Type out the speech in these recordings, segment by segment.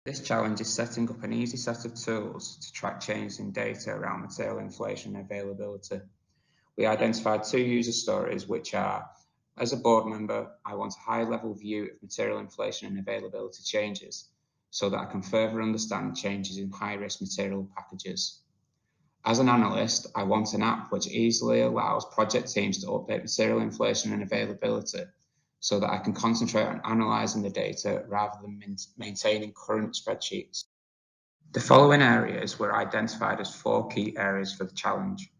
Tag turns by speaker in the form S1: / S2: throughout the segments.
S1: This challenge is setting up an easy set of tools to track changes in data around material inflation and availability. We identified two user stories, which are: as a board member, I want a high-level view of material inflation and availability changes so that I can further understand changes in high-risk material packages. As an analyst, I want an app which easily allows project teams to update material inflation and availability so that I can concentrate on analysing the data rather than maintaining current spreadsheets. The following areas were identified as 4 key areas for the challenge.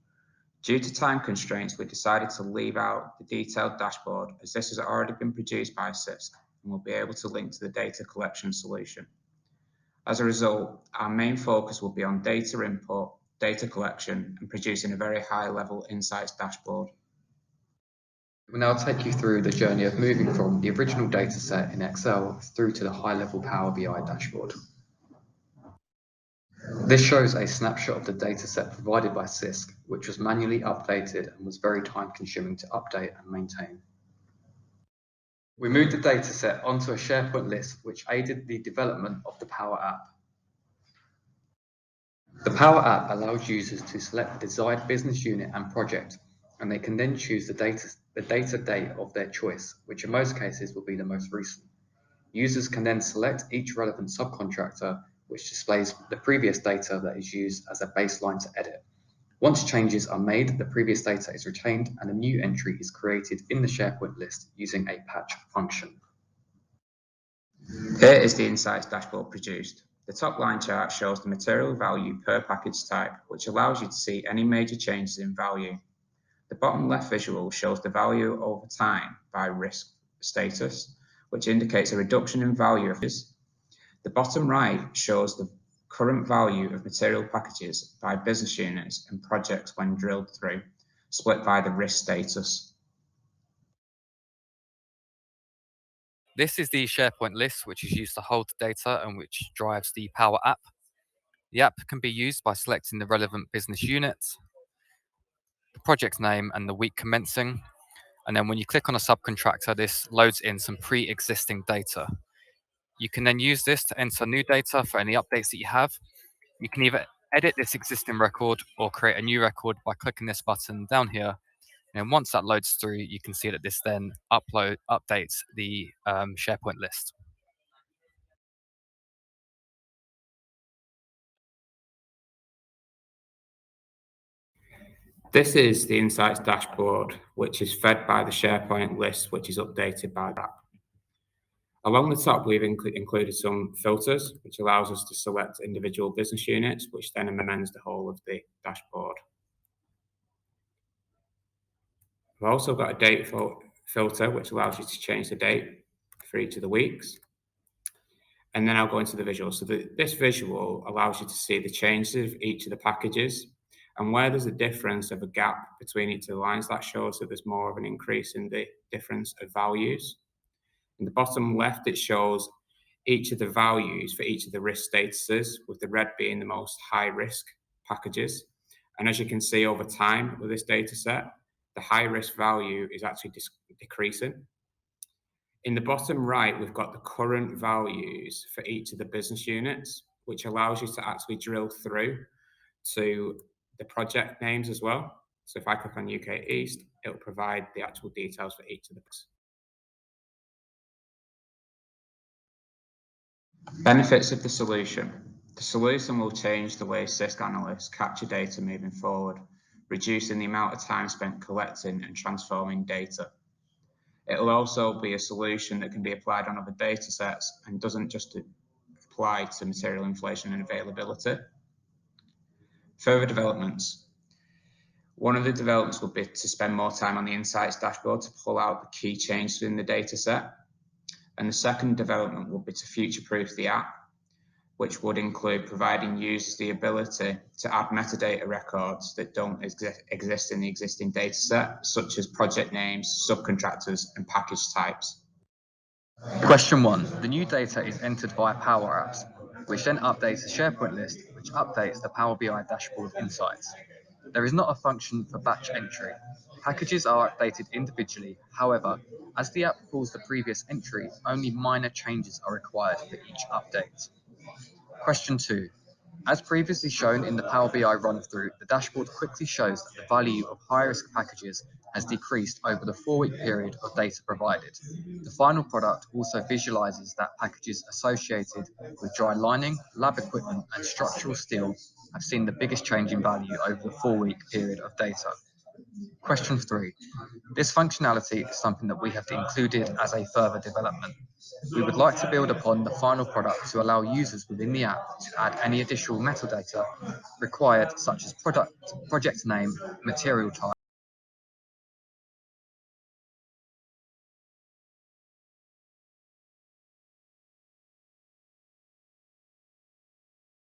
S1: Due to time constraints, we decided to leave out the detailed dashboard as this has already been produced by CISC and will be able to link to the data collection solution. As a result, our main focus will be on data input, data collection, and producing a very high-level insights dashboard.
S2: We'll now take you through the journey of moving from the original dataset in Excel through to the high-level Power BI dashboard. This shows a snapshot of the dataset provided by CISC, which was manually updated and was very time-consuming to update and maintain. We moved the dataset onto a SharePoint list, which aided the development of the Power App. The Power App allows users to select the desired business unit and project, and they can then choose the data date of their choice, which in most cases will be the most recent. Users can then select each relevant subcontractor, which displays the previous data that is used as a baseline to edit. Once changes are made, the previous data is retained and a new entry is created in the SharePoint list using a patch function.
S1: Here is the Insights dashboard produced. The top line chart shows the material value per package type, which allows you to see any major changes in value. The bottom left visual shows the value over time by risk status, which indicates a reduction in value of this. The bottom right shows the current value of material packages by business units and projects when drilled through, split by the risk status.
S3: This is the SharePoint list, which is used to hold the data and which drives the Power App. The app can be used by selecting the relevant business unit, the project name, and the week commencing. And then when you click on a subcontractor, this loads in some pre-existing data. You can then use this to enter new data for any updates that you have. You can either edit this existing record or create a new record by clicking this button down here. And once that loads through, you can see that this then updates the SharePoint list.
S1: This is the Insights dashboard, which is fed by the SharePoint list, which is updated by the app. Along the top, we've included some filters, which allows us to select individual business units, which then amends the whole of the dashboard. We've also got a date filter, which allows you to change the date for each of the weeks. And then I'll go into the visual. So this visual allows you to see the changes of each of the packages, and where there's a difference of a gap between each of the lines, that shows that there's more of an increase in the difference of values. In the bottom left, it shows each of the values for each of the risk statuses, with the red being the most high risk packages. And as you can see over time with this data set, the high risk value is actually decreasing. In the bottom right, we've got the current values for each of the business units, which allows you to actually drill through to the project names as well. So if I click on UK East, it'll provide the actual details for each of the books. Benefits of the solution. The solution will change the way CISC analysts capture data moving forward, reducing the amount of time spent collecting and transforming data. It will also be a solution that can be applied on other data sets and doesn't just apply to material inflation and availability. Further developments. One of the developments will be to spend more time on the Insights dashboard to pull out the key changes in the data set. And the second development will be to future-proof the app, which would include providing users the ability to add metadata records that don't exist in the existing data set, such as project names, subcontractors, and package types.
S2: Question 1. The new data is entered via Power Apps, which then updates the SharePoint list, which updates the Power BI dashboard insights. There is not a function for batch entry. Packages are updated individually. However, as the app pulls the previous entry, only minor changes are required for each update. Question 2. As previously shown in the Power BI run-through, the dashboard quickly shows that the value of high-risk packages has decreased over the 4-week period of data provided. The final product also visualizes that packages associated with dry lining, lab equipment, and structural steel have seen the biggest change in value over the 4-week period of data. Question 3. This functionality is something that we have included as a further development. We would like to build upon the final product to allow users within the app to add any additional metadata required, such as project name, material type,